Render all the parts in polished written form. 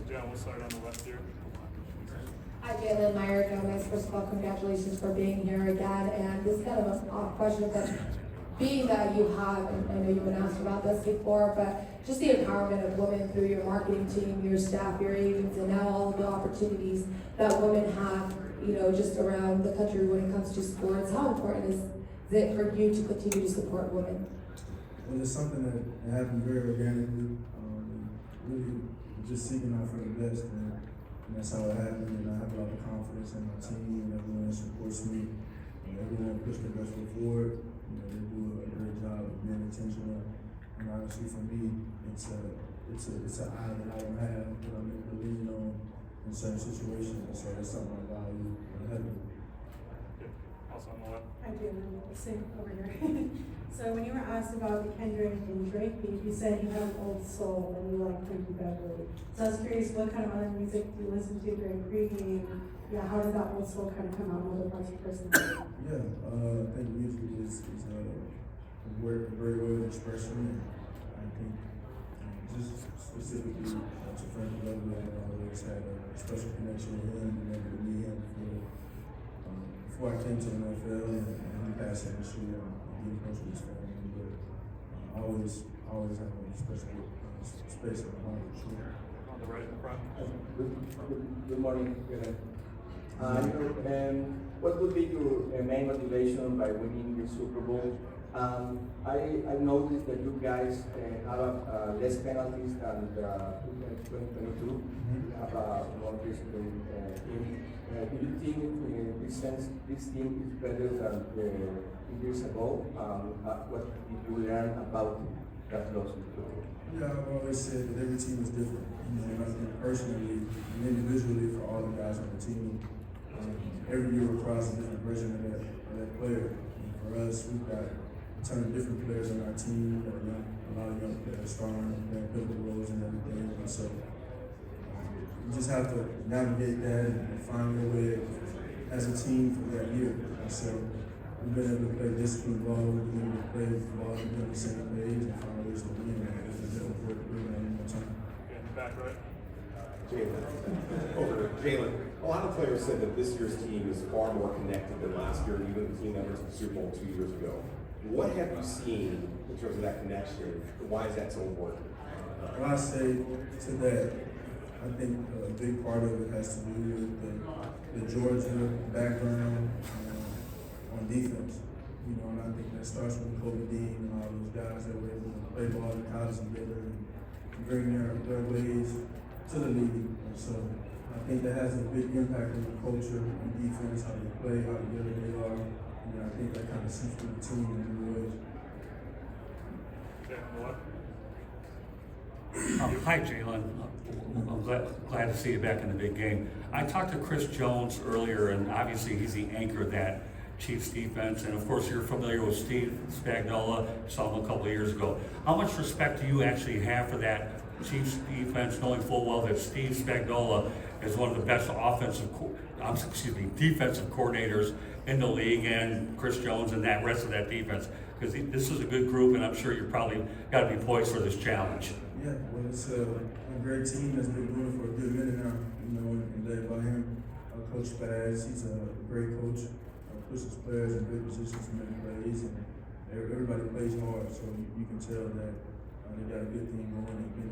John, we'll start on the left here. Hi, Jalen, Meyer, Gomez. First of all, congratulations for being here again. And this is kind of an off question, but being that you have, and I know you've been asked about this before, but just the empowerment of women through your marketing team, your staff, your agents, and now all of the opportunities that women have, you know, just around the country when it comes to sports. How important is it for you to continue to support women? Well, it's something that happened very organically. Really just seeking out for the best, and that's how it happened. And I have a lot of confidence in my team and everyone that supports me. And everyone push their best foot forward. You know, they do a great job of being intentional. And honestly, for me, it's an eye that I don't have that I'm able to lean on in certain situations. And so that's something I value heavily. Also on the left. I do, same over here. So when you were asked about the Kendrick and Drake beef, you said you have an old soul and you like Frankie Beverly. So I was curious, what kind of other music do you listen to during pregame? Yeah, how did that old soul kind of come out in other parts of your personality? Yeah, I think music is a great way of expression. And I think just specifically to Frankie Beverly, I always had a special connection with him and able to meet him before I came to the NFL, and he passed it this year. Being close with his family, but I always have a special space in my heart for sure. On the right in front. Good morning. What would be your main motivation by winning the Super Bowl? I noticed that you guys have less penalties than 2022. You have a more disciplined team. Do you think, in this sense, this team is better than 2 years ago? What did you learn about that loss? Yeah, I've always said that every team is different. You know, and I think personally and individually for all the guys on the team, every year requires a different version of that player. And for us, we've got a ton of different players on our team, a lot of young players starting, playing pivotal roles and everything. And so you just have to navigate that and find your way as a team for that year. And so we've been able to play disciplined ball, we've been able to play ball, we've been on the same page and find ways to win. And it's been important to bring that in more time. Okay, in the back right. Jalen, a lot of players said that this year's team is far more connected than last year, even the team that went to the Super Bowl 2 years ago. What have you seen in terms of that connection? Why is that so important? Well, I say to that, I think a big part of it has to do with the Georgia background on defense. You know, and I think that starts with Kobe Dean and all those guys that were able to play ball in college together and bring their ways to the league. And so I think that has a big impact on the culture and defense, how they play, how together they are. And I think that kind of seeps through the team in many ways. Okay, on the left. Hi, Jalen. I'm glad to see you back in the big game. I talked to Chris Jones earlier, and obviously he's the anchor of that Chiefs defense. And of course, you're familiar with Steve Spagnuolo. Saw him a couple of years ago. How much respect do you actually have for that Chiefs defense, knowing full well that Steve Spagnuolo is one of the best defensive coordinators in the league, and Chris Jones and that rest of that defense? Because this is a good group, and I'm sure you're probably got to be poised for this challenge. Yeah, well, it's a great team that's been doing it for a good minute now, you know, and led by him. Coach Spaz, he's a great coach, pushes players in good positions to make plays, and everybody plays hard, so you can tell that they got a good thing going, and been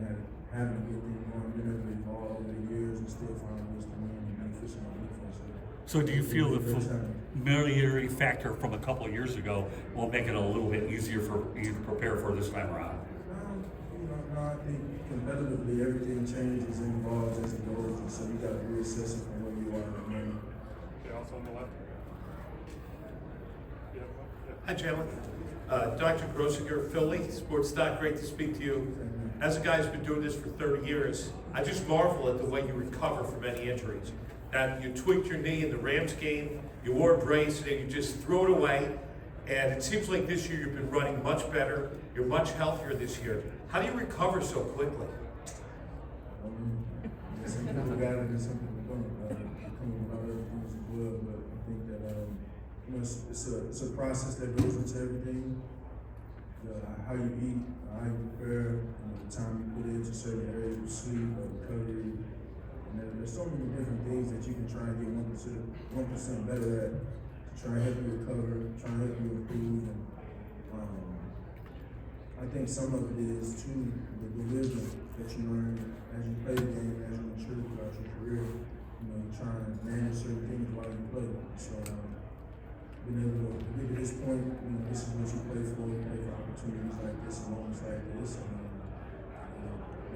having a good thing going, been able to evolve over the years and still find ways to win and be efficient on defense. So do you feel the familiarity factor from a couple of years ago will make it a little bit easier for you to prepare for this time around? No, I think competitively everything changes and evolves as it goes, and so you got to reassess it from where you are in the game. Okay, also on the left. Hi, Jalen. Dr. Grosinger, Philly, Sports Doc, great to speak to you. As a guy who's been doing this for 30 years, I just marvel at the way you recover from any injuries. And you tweaked your knee in the Rams game, you wore a brace, and then you just threw it away. And it seems like this year you've been running much better, you're much healthier this year. How do you recover so quickly? Some people got it and some people don't. Come with other things as well, but I think that it's a process that goes into everything. how you eat, how you prepare, the time you put into certain areas of sleep or recovery. And there's so many different things that you can try and get 1% better at to try and help you recover, try and help you improve. And, I think some of it is too the wisdom that you learn as you play the game, as you mature throughout your career. You try and manage certain things while you play. So, being able to get to this point, this is what you play for. You play for opportunities like this, and moments like this, and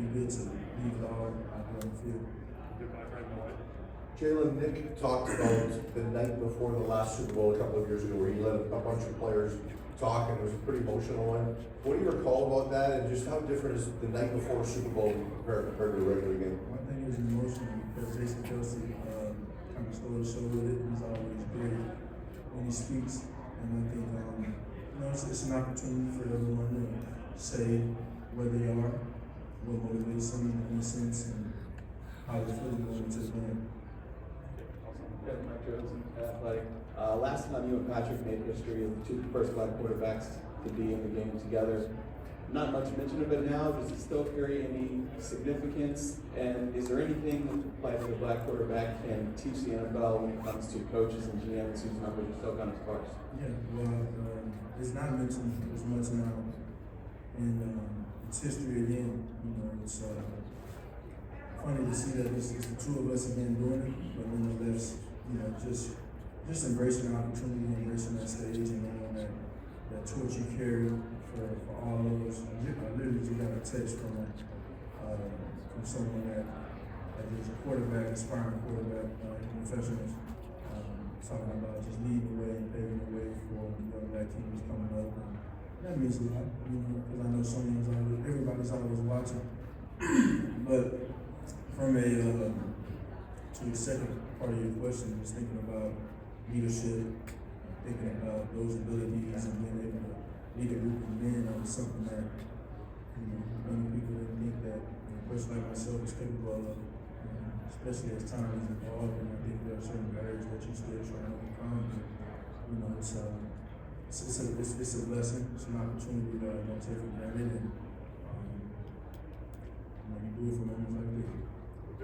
be good to leave it all out there on the field. Get back right in the white. Jalen, Nick talked about the night before the last Super Bowl a couple of years ago, where he let a bunch of players talk, and it was a pretty emotional one. What do you recall about that, and just how different is the night before a Super Bowl compared to the regular game? I think it was emotional because Jason Kelsey kind of stole the show with it. He's always great when he speaks, and I think it's an opportunity for everyone to say where they are, what motivates them in a sense, and how they're feeling going into the game. Yeah, Mike Jones, Athletic. Last time you and Patrick made history of the two first black quarterbacks to be in the game together. Not much mention of it now. Does it still carry any significance? And is there anything that the plight of the black quarterback can teach the NFL when it comes to coaches and GMs whose numbers are still kind of sparse? Yeah, well, it's not mentioned as much now, and it's history again. It's funny to see that it's the two of us again doing it, but nonetheless, just embracing the opportunity, embracing that stage, and knowing that torch you carry for all of us. I literally just got a text from someone that is a quarterback, aspiring quarterback, professionals, talking about just leading the way and paving the way for the young black teams coming up. And that means a lot, because I know everybody's always watching. But from to the second part of your question, just thinking about leadership, thinking about those abilities and being able to lead a group of men is something that many people didn't think that a person like myself is capable of, especially as time is evolving. I think there are certain barriers that you still trying to overcome. It's a blessing. It's an opportunity that I don't take for granted, and you do it for moments like this.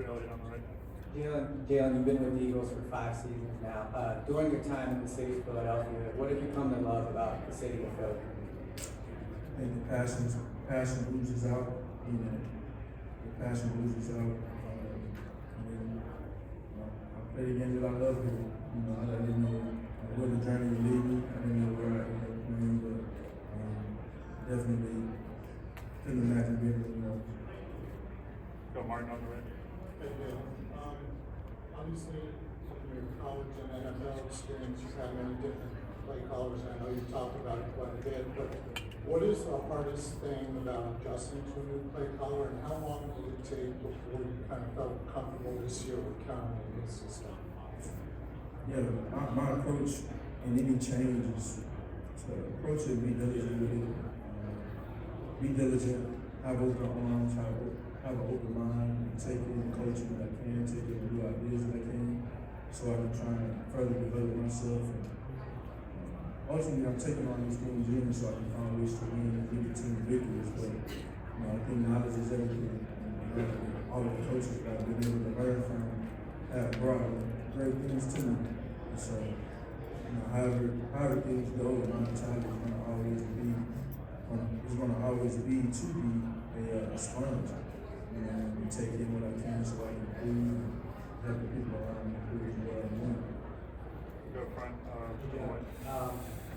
Jalen on the right. Jalen, you've been with the Eagles for 5 seasons now. During your time in the city of Philadelphia, what have you come to love about the city of Philly? I think the passion oozes out. The passion oozes out. I play the game that I love here. I didn't know where the journey would lead me. I didn't know where I ended up playing, but definitely couldn't imagine being here. Go Martin on the right. Hey, Bill. Obviously, in your college and NFL experience, you've had many different play callers. I know you talked about it quite a bit, but what is the hardest thing about adjusting to a new play caller, and how long did it take before you kind of felt comfortable this year with counting in this system? Yeah, my approach in any change is to approach it, be diligent with it, be diligent, have open arms, have an open mind, and take in coaching that I can, take in new ideas that I can, so I can try and further develop myself. And, ultimately, I'm taking all these things in so I can find ways to win and lead the team victories. But I think knowledge is everything. And all of the coaches that I've been able to learn from have brought great things to me. And so, however things go, my mentality is going to always be to be a sponge. And take in what I can so I can improve and help the people around me improve what I want. Go front.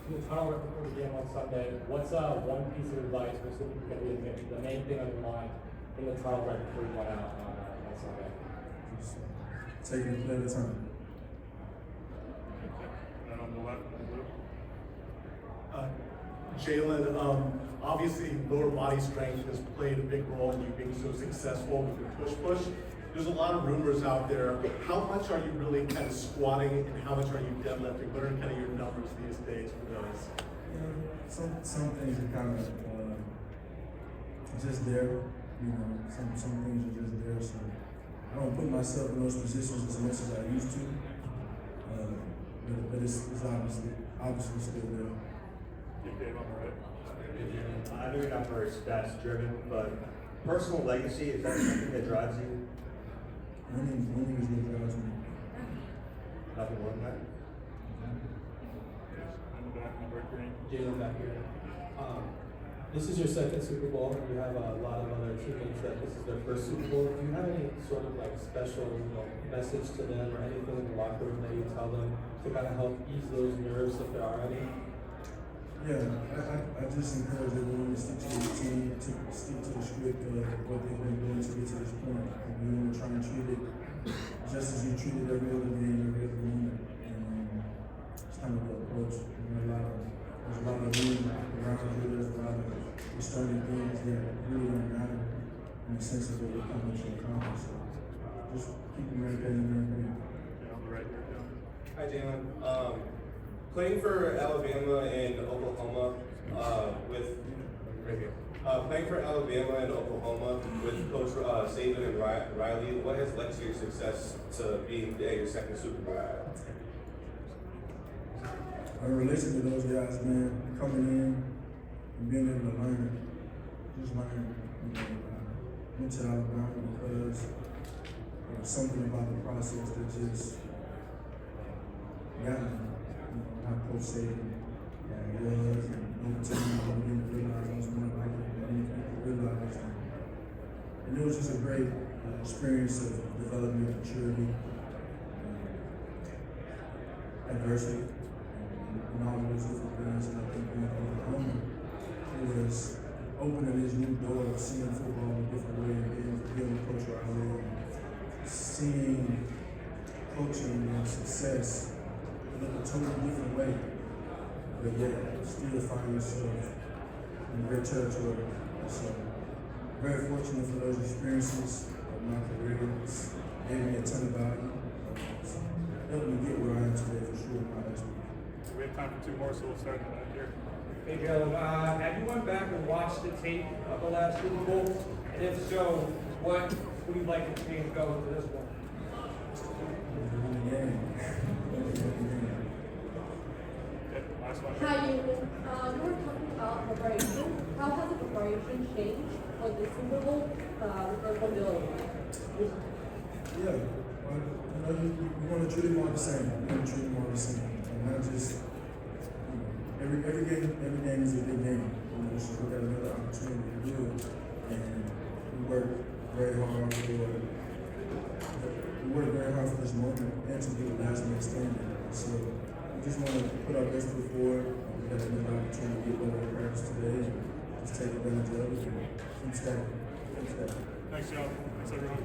In the tunnel right before the game on Sunday, what's one piece of advice was going to be the main thing on your mind in the tunnel right before you went out on Sunday? Just taking it at a time. And on the left, blue. Jalen, obviously lower body strength has played a big role in you being so successful with your push. There's a lot of rumors out there. How much are you really kind of squatting and how much are you deadlifting? What are kind of your numbers these days for those? Some things are kind of just there. Some things are just there. So I don't put myself in those positions as much as I used to. But it's obviously still there. Keep Dave on the right. I know you're not very stats driven, but personal legacy, is that something that drives you? Winning is what drives me. Nothing more than that? In the back, number 3. Jalen back here. This is your second Super Bowl. You have a lot of other teammates that this is their first Super Bowl. Do you have any sort of like special, message to them or anything in the locker room that you tell them to kind of help ease those nerves if there are any? Yeah, I just encourage everyone to stick to the routine, to stick to the script of what they've been doing to get to this point. And we want to try and treat it just as you treated every other game, every other moment. And it's kind of the approach. There's a lot of room around here. There's a lot of external things that really don't matter in the sense of what we're coming to accomplish. So just keep them right there and everything. Yeah, on the right here, John. Hi, Jalen. Playing for Alabama and Oklahoma playing for Alabama and Oklahoma with Coach Saban and Riley, what has led to your success to being at your second Super Bowl? I relation to those guys, man, coming in and being able to learn, just learn. Went to Alabama because there was something about the process that just got me. How Coach Saban was, and over time, I didn't realize I was more like it than many people realized. And it was just a great experience of development, maturity, adversity, and all of those different things. And I think being in Oklahoma, it was opening this new door of seeing football in a different way, and being with Coach Riley, and seeing coaching and success in a totally different way, but yet still find yourself in great territory. So, very fortunate for those experiences of my career. It's gave me a ton of value. It's helped me get where I am today for sure. We have time for 2 more, so we'll start in the back here. Hey Joe, have you went back and watched the tape of the last Super Bowl? And if so, what would you like to change going to this one? Hi, you were talking about preparation. How has the preparation changed for the Super Bowl from the other one? Yeah, well, you want to treat them all the same. You want to treat them all the same, and not just every game is a big game. So we got another opportunity to do it, and we work very hard for this moment and to be the last man standing. So we just want to put our best foot forward. We got another opportunity to get better at practice today, and just take advantage of it and keep stacking. Thanks, John. Thanks, everyone.